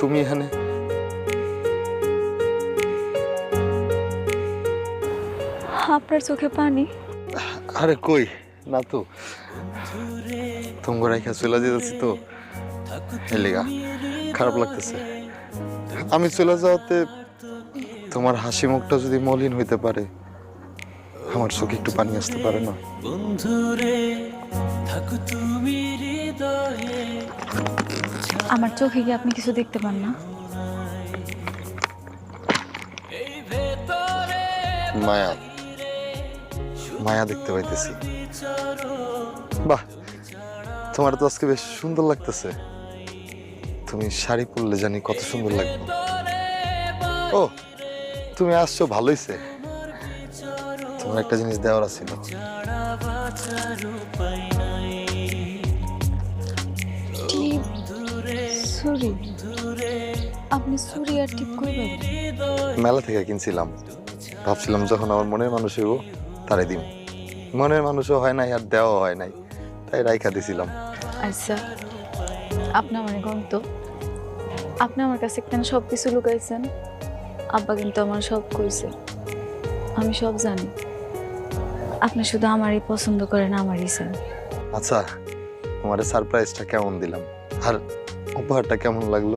তুমি এখানে? আপনার চোখে পানি? আরে কই না তো, তোমার রাইখা চলে যেতেছি তো, এলিগা খারাপ লাগতেছে। আমি চলে যাওয়াতে তোমার হাসি মুখটা যদি মলিন হইতে পারে, আমার চোখে একটু পানি আসতে পারে না? আমার চোখে কি আপনি কিছু দেখতে পান না? মায়া, মায়া দেখতে পাইতেছি। বাহ, তোমার তো আজকে বেশ সুন্দর লাগতেছে। তুমি শাড়ি পরলে জানি কত সুন্দর লাগবে। ও, তুমি আসছো, ভালোইছে। তোমার একটা জিনিস দেওয়ার আছিল। ছুরি? আপনি ছুরি আর টিপ কই পাইলেন? মেলা থেকে কিনছিলাম, ভাবছিলাম যখন আমার মনের মানুষ হইব তারে দিম। মনের মানুষও হয় নাই আর দেওয়া হয় নাই, তাই রাইখা দিছিলাম। আচ্ছা, আপনি আমার গন্ত, আপনি আমার কাছে কেন সব কিছু লুকাইছেন? আব্বা কিন্তু আমার সব কইছে, আমি সব জানি। আপনি শুধু আমারই পছন্দ করেন, আমারই চান। আচ্ছা, তোমার সারপ্রাইজটা কেমন দিলাম আর উপহারটা কেমন লাগলো?